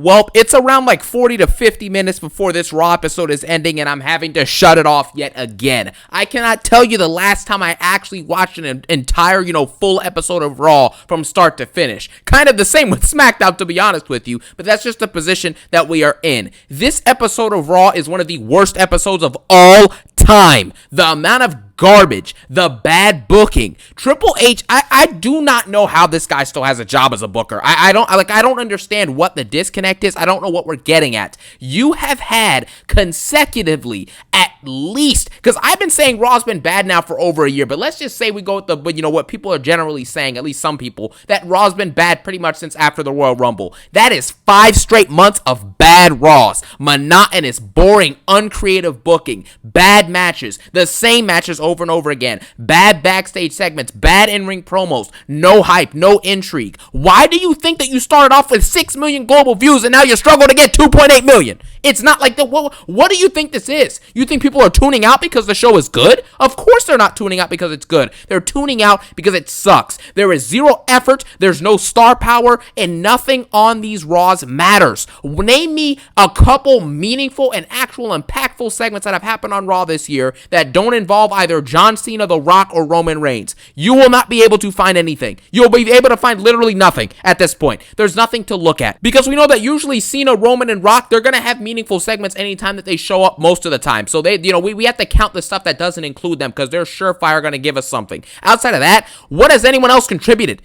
Well, it's around like 40 to 50 minutes before this Raw episode is ending, and I'm having to shut it off yet again. I cannot tell you the last time I actually watched an entire, full episode of Raw from start to finish. Kind of the same with SmackDown, to be honest with you, but that's just the position that we are in. This episode of Raw is one of the worst episodes of all time. The amount of garbage, the bad booking. Triple H, I do not know how this guy still has a job as a booker. I don't understand what the disconnect is. I don't know what we're getting at. You have had consecutively at least, because I've been saying Raw's been bad now for over a year, but let's just say we go with what people are generally saying, at least some people, that Raw's been bad pretty much since after the Royal Rumble. That is 5 straight months of bad Raws. Monotonous, boring, uncreative booking, bad matches, the same matches over and over again, bad backstage segments, bad in-ring promos, no hype, no intrigue. Why do you think that you started off with 6 million global views and now you struggle to get 2.8 million? It's not like what do you think this is? You think people are tuning out because the show is good? Of course they're not tuning out because it's good. They're tuning out because it sucks. There is zero effort, there's no star power, and nothing on these Raws matters. Name me a couple meaningful and actual impactful segments that have happened on Raw this year that don't involve either John Cena, The Rock, or Roman Reigns. You will not be able to find anything. You'll be able to find literally nothing at this point. There's nothing to look at. Because we know that usually Cena, Roman, and Rock, they're going to have meaningful segments anytime that they show up most of the time. So we have to count the stuff that doesn't include them because they're surefire going to give us something. Outside of that, what has anyone else contributed?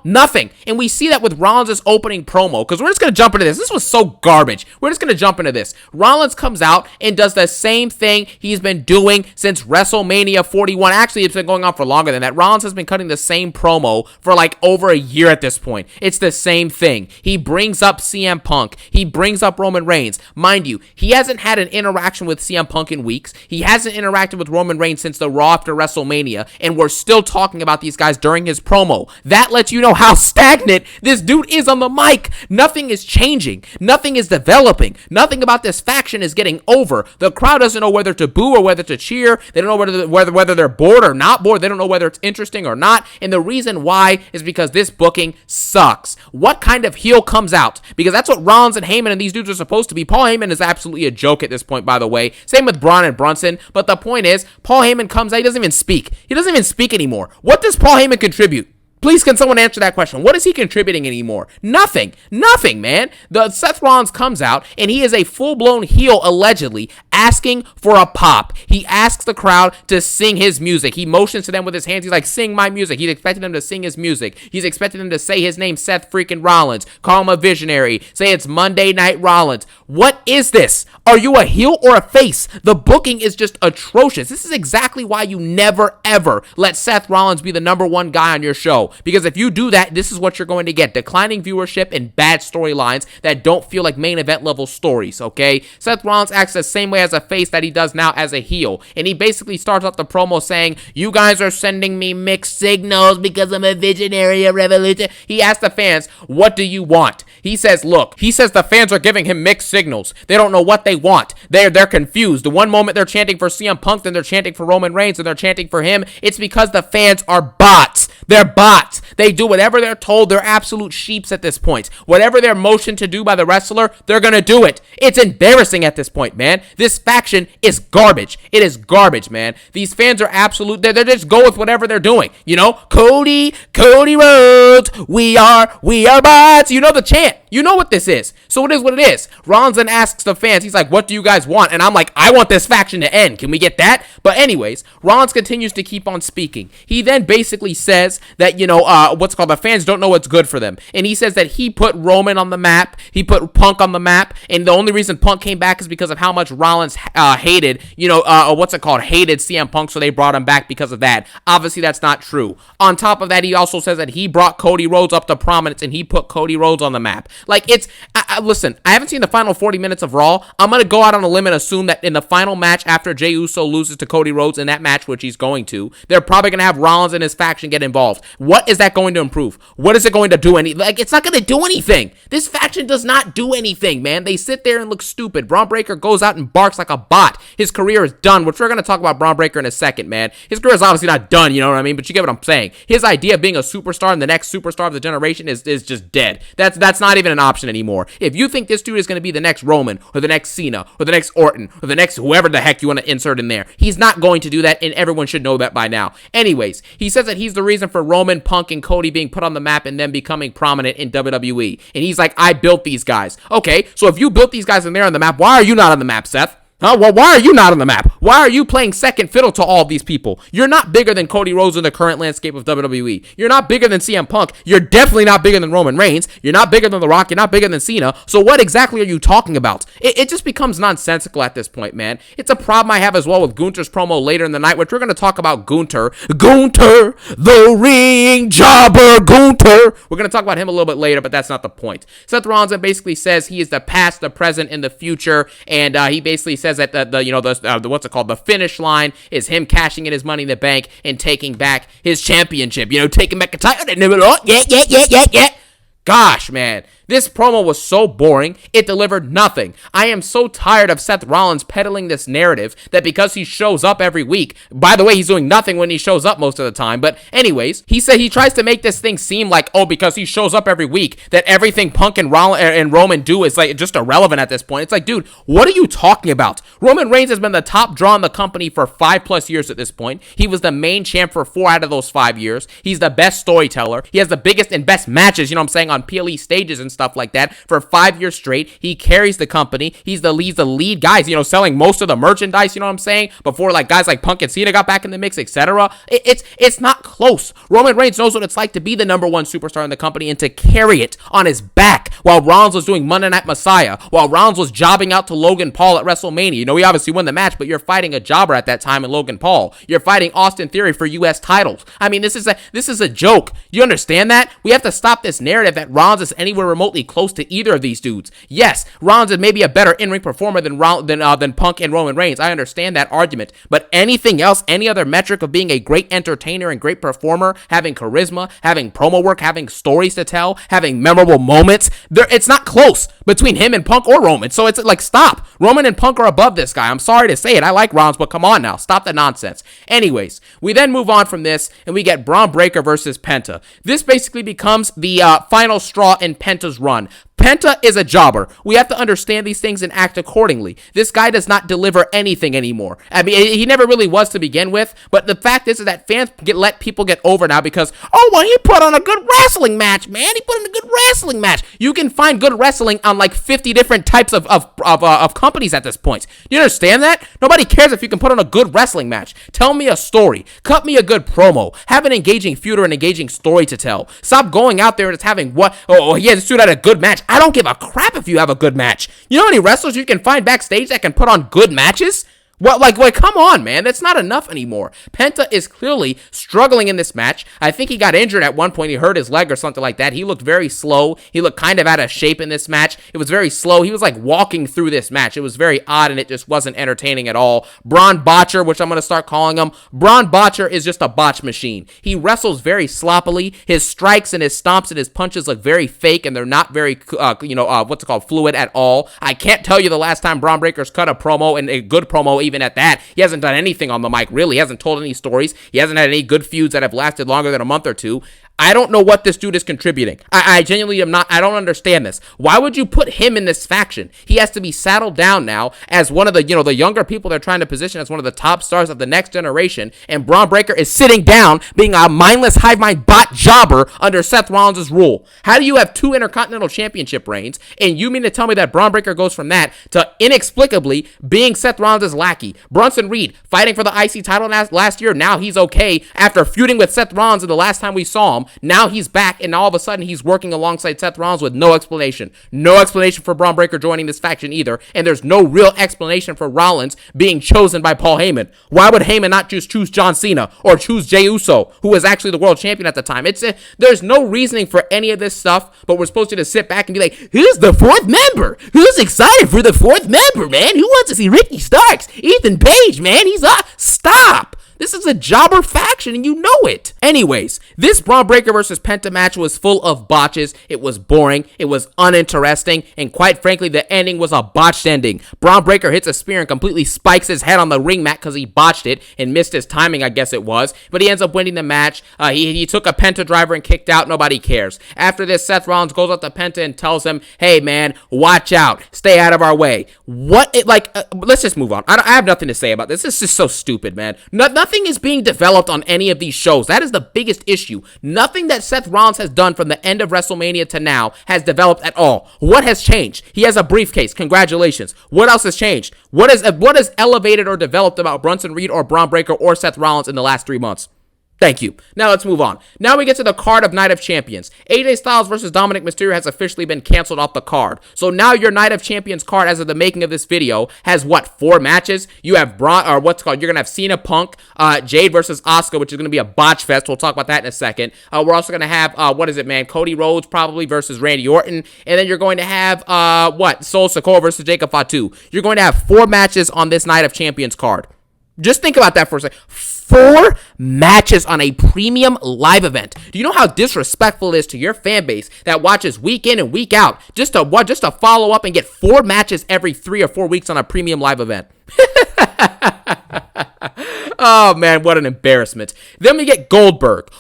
Nothing. And we see that with Rollins' opening promo, because we're just going to jump into this. This was so garbage. We're just going to jump into this. Rollins comes out and does the same thing he's been doing since WrestleMania 41. Actually, it's been going on for longer than that. Rollins has been cutting the same promo for like over a year at this point. It's the same thing. He brings up CM Punk. He brings up Roman Reigns. Mind you, he hasn't had an interaction with CM Punk in weeks. He hasn't interacted with Roman Reigns since the Raw after WrestleMania, and we're still talking about these guys during his promo. That lets you know how stagnant this dude is on the mic. Nothing is changing. Nothing is developing. Nothing about this faction is getting over. The crowd doesn't know whether to boo or whether to cheer. They don't know whether they're bored or not bored. They don't know whether it's interesting or not. And the reason why is because this booking sucks. What kind of heel comes out? Because that's what Rollins and Heyman and these dudes are supposed to be. Paul Heyman is absolutely a joke at this point, by the way. Same with Bron and Brunson. But the point is, Paul Heyman comes out. He doesn't even speak. He doesn't even speak anymore. What does Paul Heyman contribute? Please, can someone answer that question? What is he contributing anymore? Nothing. Nothing, man. The Seth Rollins comes out, and he is a full-blown heel, allegedly, asking for a pop. He asks the crowd to sing his music. He motions to them with his hands. He's like, sing my music. He's expecting them to sing his music. He's expecting them to say his name, Seth freaking Rollins. Call him a visionary. Say it's Monday Night Rollins. What is this? Are you a heel or a face? The booking is just atrocious. This is exactly why you never, ever let Seth Rollins be the number one guy on your show. Because if you do that, this is what you're going to get. Declining viewership and bad storylines that don't feel like main event level stories, okay? Seth Rollins acts the same way as a face that he does now as a heel. And he basically starts off the promo saying, you guys are sending me mixed signals because I'm a visionary, a revolution. He asks the fans, what do you want? He says the fans are giving him mixed signals. They don't know what they want. They're confused. The one moment they're chanting for CM Punk, then they're chanting for Roman Reigns, and they're chanting for him. It's because the fans are bots. They're bots. They do whatever they're told. They're absolute sheeps at this point. Whatever they're motioned to do by the wrestler, they're going to do it. It's embarrassing at this point, man. This faction is garbage. It is garbage, man. These fans are absolute. They just go with whatever they're doing. Cody Rhodes, we are bots. You know the chant. You know what this is. So it is what it is. Rollins then asks the fans, he's like, what do you guys want? And I'm like, I want this faction to end. Can we get that? But anyways, Rollins continues to keep on speaking. He then basically says that, the fans don't know what's good for them. And he says that he put Roman on the map. He put Punk on the map. And the only reason Punk came back is because of how much Rollins hated CM Punk. So they brought him back because of that. Obviously, that's not true. On top of that, he also says that he brought Cody Rhodes up to prominence and he put Cody Rhodes on the map. Like, listen, I haven't seen the final 40 minutes of Raw. I'm going to go out on a limb and assume that in the final match after Jey Uso loses to Cody Rhodes in that match, which he's going to, they're probably going to have Rollins and his faction get involved. What is that going to improve? What is it going to do? It's not going to do anything. This faction does not do anything, man. They sit there and look stupid. Braun Breaker goes out and barks like a bot. His career is done, which we're going to talk about Braun Breaker in a second, man. His career is obviously not done, you know what I mean? But you get what I'm saying. His idea of being a superstar and the next superstar of the generation is just dead. That's not even an option anymore. If you think this dude is going to be the next Roman or the next Cena or the next Orton or the next whoever the heck you want to insert in there, he's not going to do that, and everyone should know that by now. Anyways, he says that he's the reason for Roman, Punk, and Cody being put on the map and them becoming prominent in WWE. And he's like, I built these guys. Okay, so if you built these guys and they're on the map, why are you not on the map, Seth? Huh? Well, why are you not on the map? Why are you playing second fiddle to all of these people? You're not bigger than Cody Rhodes in the current landscape of WWE. You're not bigger than CM Punk. You're definitely not bigger than Roman Reigns. You're not bigger than The Rock. You're not bigger than Cena. So what exactly are you talking about? It just becomes nonsensical at this point, man. It's a problem I have as well with Gunther's promo later in the night, which we're going to talk about Gunther. Gunther, the ring jobber, Gunther. We're going to talk about him a little bit later, but that's not the point. Seth Rollins basically says he is the past, the present, and the future, and he basically says that the finish line is him cashing in his Money in the Bank and taking back his championship. Taking back a title. Yeah. Gosh, man, this promo was so boring, it delivered nothing. I am so tired of Seth Rollins peddling this narrative that because he shows up every week, by the way, he's doing nothing when he shows up most of the time, but anyways, he said he tries to make this thing seem like, because he shows up every week, that everything Punk and Roman do is like just irrelevant at this point. It's like, dude, what are you talking about? Roman Reigns has been the top draw in the company for 5+ years at this point. He was the main champ for 4 out of those 5 years. He's the best storyteller. He has the biggest and best matches, on PLE stages and stuff like that for 5 years straight. He carries the company. He's the lead guys, selling most of the merchandise, before like guys like Punk and Cena got back in the mix, etc. It's not close. Roman Reigns knows what it's like to be the number one superstar in the company and to carry it on his back while Rollins was doing Monday Night Messiah, while Rollins was jobbing out to Logan Paul at WrestleMania. He obviously won the match, but you're fighting a jobber at that time in Logan Paul. You're fighting Austin Theory for U.S. titles. I mean, this is a joke. You understand that? We have to stop this narrative that Rollins is anywhere remotely close to either of these dudes. Yes, Rollins is maybe a better in-ring performer than Punk and Roman Reigns. I understand that argument, but anything else, any other metric of being a great entertainer and great performer, having charisma, having promo work, having stories to tell, having memorable moments, it's not close between him and Punk or Roman. So it's like, stop. Roman and Punk are above this guy. I'm sorry to say it. I like Rollins, but come on now. Stop the nonsense. Anyways, we then move on from this and we get Bron Breakker versus Penta. This basically becomes the final straw in Penta's run. Penta is a jobber. We have to understand these things and act accordingly. This guy does not deliver anything anymore. I mean, he never really was to begin with, but the fact is that fans let people get over now because, he put on a good wrestling match, man. He put on a good wrestling match. You can find good wrestling on like 50 different types of companies at this point. Do you understand that? Nobody cares if you can put on a good wrestling match. Tell me a story. Cut me a good promo. Have an engaging feud or an engaging story to tell. Stop going out there and just having this dude had a good match. I don't give a crap if you have a good match. You know how many wrestlers you can find backstage that can put on good matches? Come on, man. That's not enough anymore. Penta is clearly struggling in this match. I think he got injured at one point. He hurt his leg or something like that. He looked very slow. He looked kind of out of shape in this match. It was very slow. He was like walking through this match. It was very odd and it just wasn't entertaining at all. Bron Botcher, which I'm going to start calling him. Bron Botcher is just a botch machine. He wrestles very sloppily. His strikes and his stomps and his punches look very fake and they're not very, fluid at all. I can't tell you the last time Bron Breakker's cut a promo and a good promo even at that. He hasn't done anything on the mic, really. He hasn't told any stories. He hasn't had any good feuds that have lasted longer than a month or two. I don't know what this dude is contributing. I genuinely am not. I don't understand this. Why would you put him in this faction? He has to be saddled down now as one of the, the younger people they're trying to position as one of the top stars of the next generation. And Bron Breakker is sitting down being a mindless hive mind bot jobber under Seth Rollins' rule. How do you have 2 Intercontinental Championship reigns? And you mean to tell me that Bron Breakker goes from that to inexplicably being Seth Rollins' lackey? Bronson Reed fighting for the IC title last year. Now he's okay after feuding with Seth Rollins the last time we saw him. Now he's back, and all of a sudden he's working alongside Seth Rollins with no explanation. No explanation for Bron Breakker joining this faction either, and there's no real explanation for Rollins being chosen by Paul Heyman. Why would Heyman not just choose John Cena or choose Jey Uso, who was actually the world champion at the time? There's no reasoning for any of this stuff, but we're supposed to just sit back and be like, who's the 4th member? Who's excited for the 4th member, man? Who wants to see Ricky Starks? Ethan Page, man, he's up. Stop. This is a jobber faction and you know it. Anyways, this Bron Breakker versus Penta match was full of botches. It was boring. It was uninteresting. And quite frankly, the ending was a botched ending. Bron Breakker hits a spear and completely spikes his head on the ring mat because he botched it and missed his timing, I guess it was. But he ends up winning the match. He took a Penta driver and kicked out. Nobody cares. After this, Seth Rollins goes up to Penta and tells him, hey man, watch out. Stay out of our way. Let's just move on. I have nothing to say about this. This is just so stupid, man. Nothing is being developed on any of these shows. That is the biggest issue. Nothing that Seth Rollins has done from the end of WrestleMania to now has developed at all. What has changed? He has a briefcase. Congratulations. What else has changed? What has elevated or developed about Bronson Reed or Bron Breakker or Seth Rollins in the last 3 months? Thank you. Now let's move on. Now we get to the card of Night of Champions. AJ Styles versus Dominic Mysterio has officially been canceled off the card. So now your Night of Champions card, as of the making of this video, has 4 matches? You have Bron, or what's called, you're going to have Cena Punk, Jade versus Asuka, which is going to be a botch fest. We'll talk about that in a second. We're also going to have, Cody Rhodes probably versus Randy Orton. And then you're going to have, Sol Sikoa versus Jacob Fatu. You're going to have 4 matches on this Night of Champions card. Just think about that for a second. 4 matches on a premium live event. Do you know how disrespectful it is to your fan base that watches week in and week out just to follow up and get 4 matches every 3 or 4 weeks on a premium live event? Oh man, what an embarrassment. Then we get Goldberg.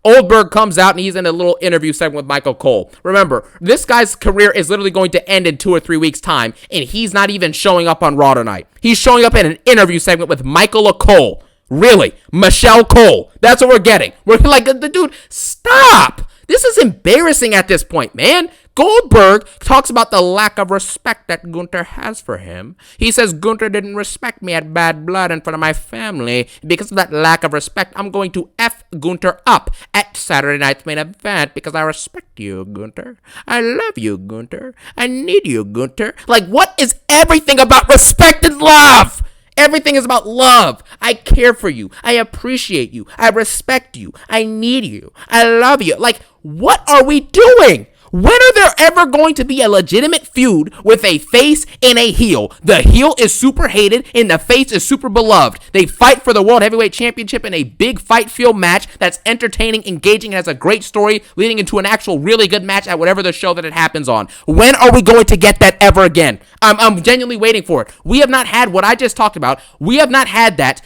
Goldberg comes out and he's in a little interview segment with Michael Cole. Remember, this guy's career is literally going to end in 2 or 3 weeks' time, and he's not even showing up on Raw tonight. He's showing up in an interview segment with Michael Cole. Really? Michelle Cole. That's what we're getting. We're like, the dude, stop! This is embarrassing at this point, man. Goldberg talks about the lack of respect that Gunther has for him. He says Gunther didn't respect me at Bad Blood in front of my family. Because of that lack of respect, I'm going to F Gunther up at Saturday night's main event because I respect you, Gunther. I love you, Gunther. I need you, Gunther. Like, what is everything about respect and love? Everything is about love. I care for you. I appreciate you. I respect you. I need you. I love you. Like, what are we doing? When are there ever going to be a legitimate feud with a face and a heel? The heel is super hated and the face is super beloved. They fight for the World Heavyweight Championship in a big fight-filled match that's entertaining, engaging, and has a great story leading into an actual really good match at whatever the show that it happens on. When are we going to get that ever again? I'm genuinely waiting for it. We have not had what I just talked about. We have not had that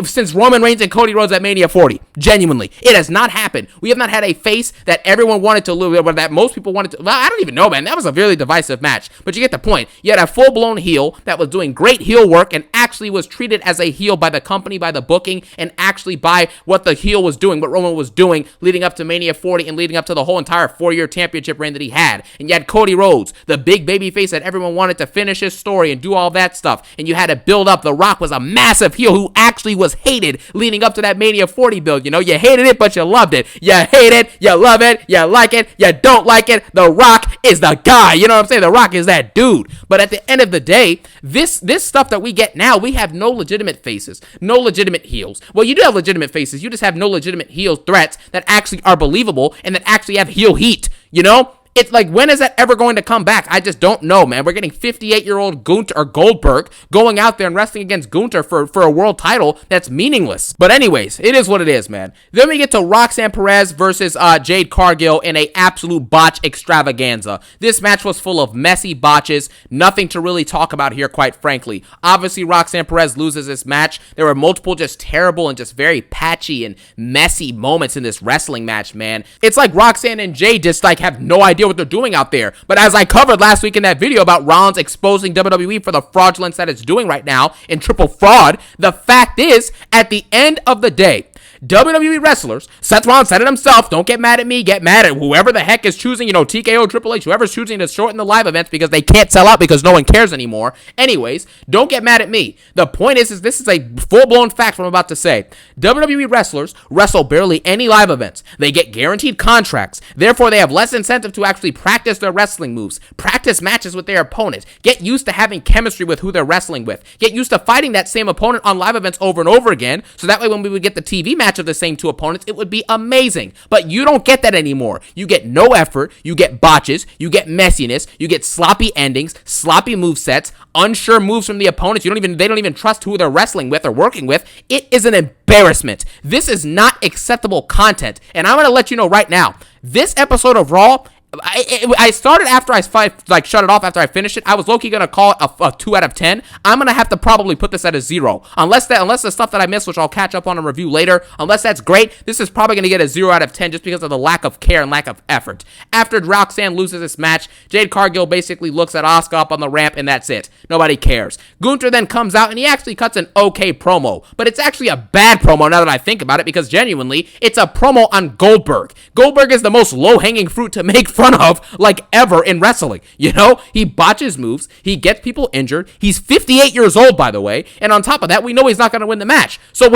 since Roman Reigns and Cody Rhodes at Mania 40. Genuinely. It has not happened. We have not had a face that everyone wanted to lose, or that most people wanted to. Well, I don't even know, man. That was a really divisive match. But you get the point. You had a full-blown heel that was doing great heel work and actually was treated as a heel by the company, by the booking, and actually by what the heel was doing, what Roman was doing leading up to Mania 40 and leading up to the whole entire 4-year championship reign that he had. And you had Cody Rhodes, the big baby face that everyone wanted to finish his story and do all that stuff. And you had to build up. The Rock was a massive heel who actually was hated leading up to that Mania 40 build. You know, you hated it, but you loved it. You hate it, you love it, you like it, you don't like it. The Rock is the guy. You know what I'm saying? The Rock is that dude. But at the end of the day, this stuff that we get now, we have no legitimate faces, no legitimate heels. Well, you do have legitimate faces. You just have no legitimate heel threats that actually are believable and that actually have heel heat. You know? It's like, when is that ever going to come back? I just don't know, man. We're getting 58-year-old Gunther or Goldberg going out there and wrestling against Gunther for a world title that's meaningless. But anyways, it is what it is, man. Then we get to Roxanne Perez versus Jade Cargill in a absolute botch extravaganza. This match was full of messy botches. Nothing to really talk about here, quite frankly. Obviously, Roxanne Perez loses this match. There were multiple just terrible and just very patchy and messy moments in this wrestling match, man. It's like Roxanne and Jade just like have no idea what they're doing out there. But as I covered last week in that video about Rollins exposing WWE for the fraudulence that it's doing right now in triple fraud, the fact is, at the end of the day, WWE wrestlers, Seth Rollins said it himself, don't get mad at me, get mad at whoever the heck is choosing, TKO, Triple H, whoever's choosing to shorten the live events because they can't sell out because no one cares anymore. Anyways, don't get mad at me. The point is this is a full-blown fact what I'm about to say. WWE wrestlers wrestle barely any live events. They get guaranteed contracts. Therefore, they have less incentive to actually practice their wrestling moves, practice matches with their opponent, get used to having chemistry with who they're wrestling with, get used to fighting that same opponent on live events over and over again, so that way when we would get the TV match rematch of the same two opponents, it would be amazing. But you don't get that anymore. You get no effort, you get botches, you get messiness, you get sloppy endings, sloppy movesets, unsure moves from the opponents. They don't even trust who they're wrestling with or working with. It is an embarrassment. This is not acceptable content. And I'm going to let you know right now, this episode of Raw, I started after I shut it off after I finished it. I was low-key gonna call it a 2 out of 10. I'm gonna have to probably put this at a 0. Unless the stuff that I missed, which I'll catch up on and review later, unless that's great, this is probably gonna get a 0 out of 10 just because of the lack of care and lack of effort. After Roxanne loses this match, Jade Cargill basically looks at Asuka up on the ramp and that's it. Nobody cares. Gunther then comes out and he actually cuts an okay promo, but it's actually a bad promo now that I think about it, because genuinely, it's a promo on Goldberg. Goldberg is the most low-hanging fruit to make fun of, like, ever in wrestling. He botches moves, he gets people injured, he's 58 years old, by the way, and on top of that, we know he's not going to win the match. So,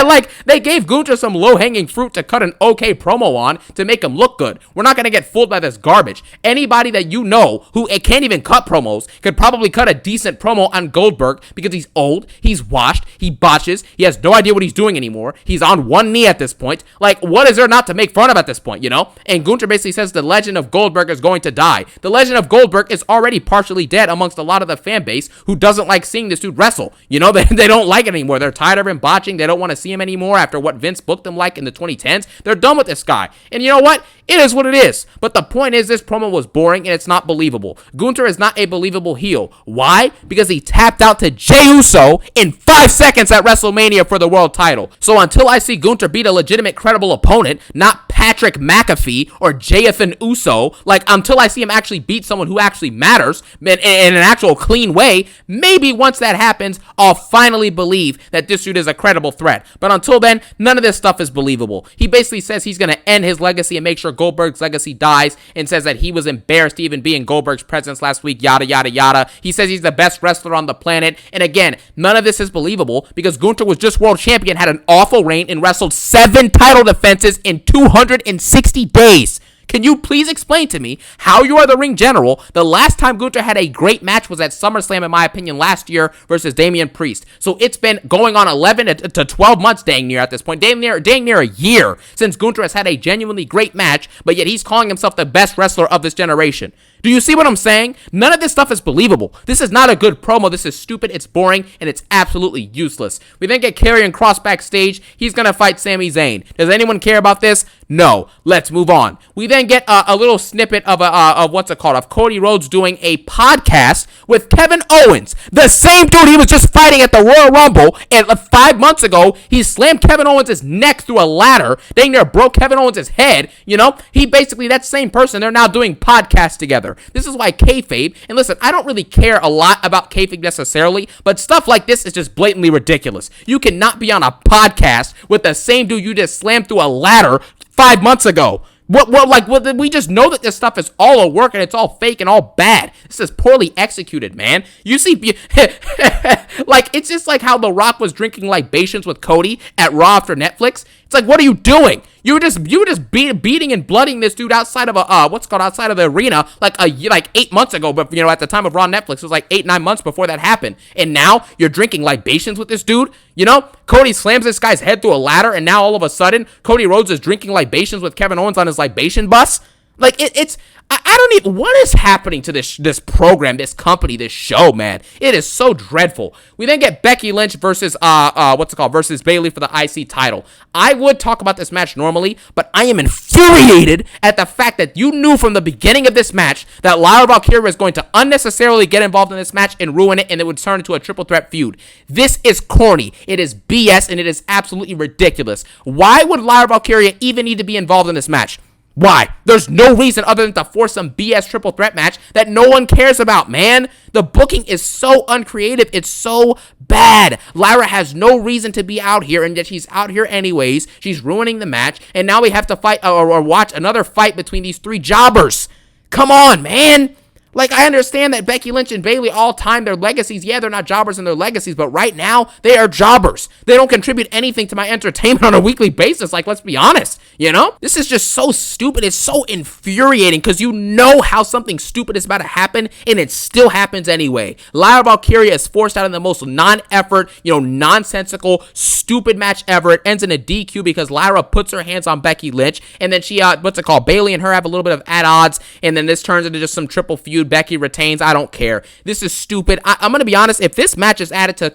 like, they gave Gunther some low-hanging fruit to cut an okay promo on to make him look good. We're not going to get fooled by this garbage. Anybody that you know who can't even cut promos could probably cut a decent promo on Goldberg, because he's old, he's washed, he botches, he has no idea what he's doing anymore, he's on one knee at this point. Like, what is there not to make fun of at this point, And Gunther basically says the legend of Goldberg is going to die. The legend of Goldberg is already partially dead amongst a lot of the fan base who doesn't like seeing this dude wrestle. They don't like it anymore. They're tired of him botching. They don't want to see him anymore after what Vince booked him like in the 2010s. They're done with this guy. And you know what? It is what it is. But the point is, this promo was boring and it's not believable. Gunther is not a believable heel. Why? Because he tapped out to Jey Uso in 5 seconds at WrestleMania for the world title. So until I see Gunther beat a legitimate, credible opponent, not Patrick McAfee or Jayathan Uso, like, until I see him actually beat someone who actually matters in an actual clean way, maybe once that happens, I'll finally believe that this dude is a credible threat. But until then, none of this stuff is believable. He basically says he's going to end his legacy and make sure Goldberg's legacy dies, and says that he was embarrassed to even be in Goldberg's presence last week, yada, yada, yada. He says he's the best wrestler on the planet. And again, none of this is believable, because Gunther was just world champion, had an awful reign, and wrestled 7 title defenses in 260 days. Can you please explain to me how you are the ring general? The last time Gunther had a great match was at SummerSlam, in my opinion, last year versus Damian Priest. So it's been going on 11 to 12 months dang near at this point. Dang near a year since Gunther has had a genuinely great match, but yet he's calling himself the best wrestler of this generation. Do you see what I'm saying? None of this stuff is believable. This is not a good promo. This is stupid, it's boring, and it's absolutely useless. We then get Karrion Kross backstage. He's going to fight Sami Zayn. Does anyone care about this? No. Let's move on. We then get a little snippet of of Cody Rhodes doing a podcast with Kevin Owens, the same dude he was just fighting at the Royal Rumble, and 5 months ago, he slammed Kevin Owens' neck through a ladder, dang near broke Kevin Owens' head. He basically, that same person, they're now doing podcasts together. This is why kayfabe, and listen, I don't really care a lot about kayfabe necessarily, but stuff like this is just blatantly ridiculous. You cannot be on a podcast with the same dude you just slammed through a ladder 5 months ago. We just know that this stuff is all a work and it's all fake and all bad. This is poorly executed, man. You see, it's just like how The Rock was drinking libations with Cody at Raw after Netflix. It's like, what are you doing? You were just beating and blooding this dude outside of outside of the arena like 8 months ago. But at the time of Raw Netflix, it was like 8-9 months before that happened. And now you're drinking libations with this dude. Cody slams this guy's head through a ladder, and now all of a sudden Cody Rhodes is drinking libations with Kevin Owens on his libation bus. Like, I don't even, what is happening to this program, this company, this show, man? It is so dreadful. We then get Becky Lynch versus, versus Bayley for the IC title. I would talk about this match normally, but I am infuriated at the fact that you knew from the beginning of this match that Lyra Valkyria was going to unnecessarily get involved in this match and ruin it, and it would turn into a triple threat feud. This is corny. It is BS, and it is absolutely ridiculous. Why would Lyra Valkyria even need to be involved in this match? Why? There's no reason other than to force some BS triple threat match that no one cares about, man. The booking is so uncreative. It's so bad. Lyra has no reason to be out here, and yet she's out here anyways. She's ruining the match, and now we have to fight or watch another fight between these 3 jobbers. Come on, man. Like, I understand that Becky Lynch and Bayley all time their legacies. Yeah, they're not jobbers in their legacies, but right now, they are jobbers. They don't contribute anything to my entertainment on a weekly basis. Like, let's be honest, you know? This is just so stupid. It's so infuriating because you know how something stupid is about to happen, and it still happens anyway. Lyra Valkyria is forced out in the most non-effort, nonsensical, stupid match ever. It ends in a DQ because Lyra puts her hands on Becky Lynch, and then she, Bayley and her have a little bit of at odds, and then this turns into just some triple feud. Becky retains. I don't care. This is stupid. I'm going to be honest. If this match is added to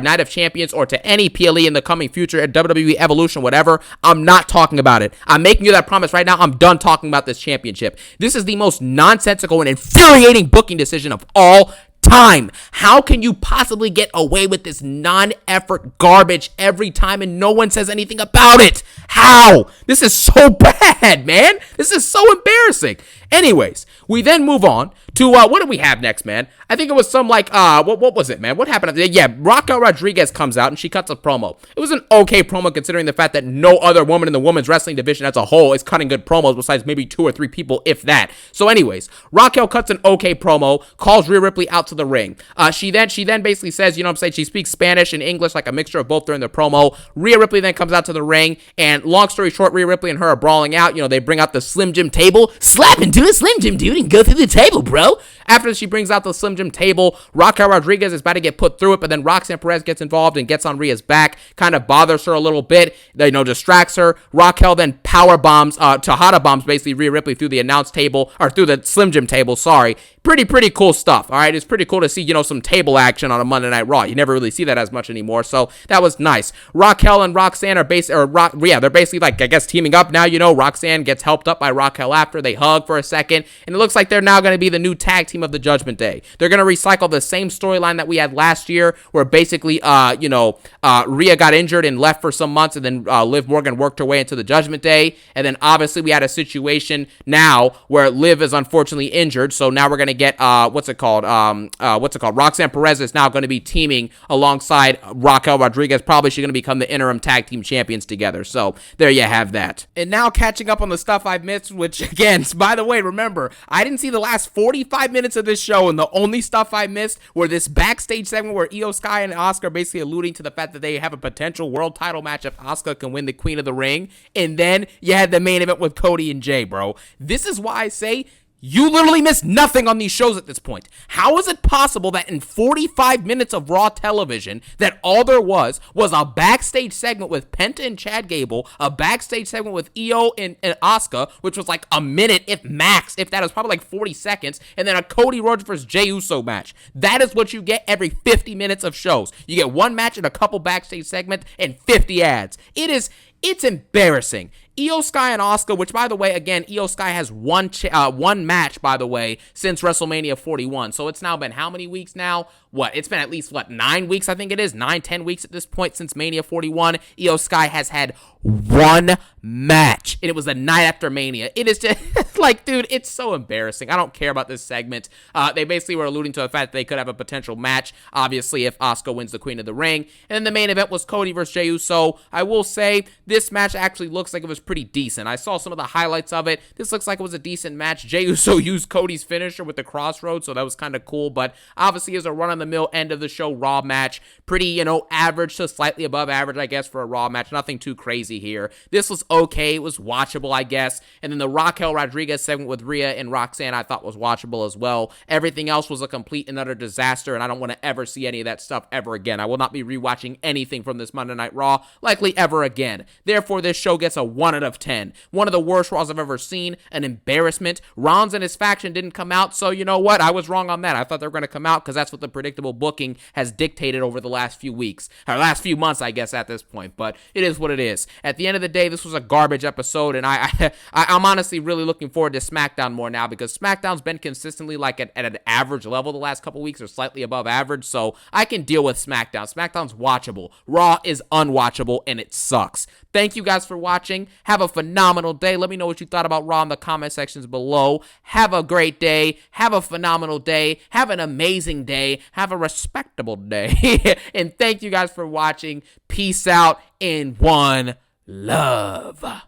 Night of Champions, or to any PLE in the coming future at WWE Evolution, whatever, I'm not talking about it. I'm making you that promise right now. I'm done talking about this championship. This is the most nonsensical and infuriating booking decision of all time. How can you possibly get away with this non-effort garbage every time and no one says anything about it? How? This is so bad, man. This is so embarrassing. Anyways, we then move on to, what do we have next, man? I think it was some, what was it, man? What happened? Yeah, Raquel Rodriguez comes out and she cuts a promo. It was an okay promo considering the fact that no other woman in the women's wrestling division as a whole is cutting good promos besides maybe 2 or 3 people, if that. So anyways, Raquel cuts an okay promo, calls Rhea Ripley out to the ring. She then basically says, she speaks Spanish and English, like a mixture of both during the promo. Rhea Ripley then comes out to the ring, and long story short, Rhea Ripley and her are brawling out. They bring out the Slim Jim table, slap into a Slim Jim, dude, and go through the table, bro. After she brings out the Slim Jim table, Raquel Rodriguez is about to get put through it, but then Roxanne Perez gets involved and gets on Rhea's back, kind of bothers her a little bit, distracts her. Raquel then power bombs, Tejada bombs basically Rhea Ripley through the announce table, or through the Slim Jim table, sorry. Pretty cool stuff, all right? It's pretty cool to see, some table action on a Monday Night Raw. You never really see that as much anymore, so that was nice. Raquel and Roxanne are they're basically, like, I guess, teaming up now, Roxanne gets helped up by Raquel after. They hug for a second, and it looks like they're now going to be the new tag team of the Judgment Day. They're going to recycle the same storyline that we had last year, where basically, Rhea got injured and left for some months, and then Liv Morgan worked her way into the Judgment Day, and then obviously we had a situation now where Liv is unfortunately injured, so now we're going to get, Roxanne Perez is now going to be teaming alongside Raquel Rodriguez. Probably she's going to become the interim tag team champions together, so there you have that. And now catching up on the stuff I've missed, which again, by the way, remember, I didn't see the last 45 minutes of this show, and the only stuff I missed were this backstage segment where Io Sky and Asuka are basically alluding to the fact that they have a potential world title match if Asuka can win the Queen of the Ring, and then you had the main event with Cody and Jay, bro. This is why I say you literally missed nothing on these shows at this point. How is it possible that in 45 minutes of Raw television, that all there was a backstage segment with Penta and Chad Gable, a backstage segment with Io and Asuka, which was like a minute, if that was probably like 40 seconds, and then a Cody Rhodes versus Jey Uso match. That is what you get every 50 minutes of shows. You get one match and a couple backstage segments and 50 ads. It's embarrassing. Io Sky and Asuka, which, by the way, again, Io Sky has one match, by the way, since WrestleMania 41. So it's now been how many weeks now? It's been at least, 9 weeks, I think it is? 9-10 weeks at this point since Mania 41. Io Sky has had one match, and it was the night after Mania. It is just, dude, it's so embarrassing. I don't care about this segment. They basically were alluding to the fact that they could have a potential match, obviously, if Asuka wins the Queen of the Ring. And then the main event was Cody versus Jey Uso. I will say, this match actually looks like it was pretty decent. I saw some of the highlights of it. This looks like it was a decent match. Jey Uso used Cody's finisher with the crossroads, so that was kind of cool, but obviously is a run-of-the-mill end of the show Raw match. Pretty, average to slightly above average, I guess, for a Raw match. Nothing too crazy here. This was okay. It was watchable, I guess. And then the Raquel Rodriguez segment with Rhea and Roxanne I thought was watchable as well. Everything else was a complete and utter disaster, and I don't want to ever see any of that stuff ever again. I will not be rewatching anything from this Monday Night Raw, likely ever again. Therefore, this show gets a 1 out of 10. One of the worst Raws I've ever seen. An embarrassment. Rollins and his faction didn't come out, so you know what? I was wrong on that. I thought they were going to come out because that's what the predictable booking has dictated over the last few weeks. Or last few months, I guess, at this point. But it is what it is. At the end of the day, this was a garbage episode, and I'm honestly really looking forward to SmackDown more now because SmackDown's been consistently at an average level the last couple weeks or slightly above average, so I can deal with SmackDown. SmackDown's watchable. Raw is unwatchable, and it sucks. Thank you guys for watching. Have a phenomenal day. Let me know what you thought about Raw in the comment sections below. Have a great day. Have a phenomenal day. Have an amazing day. Have a respectable day. And thank you guys for watching. Peace out and one love.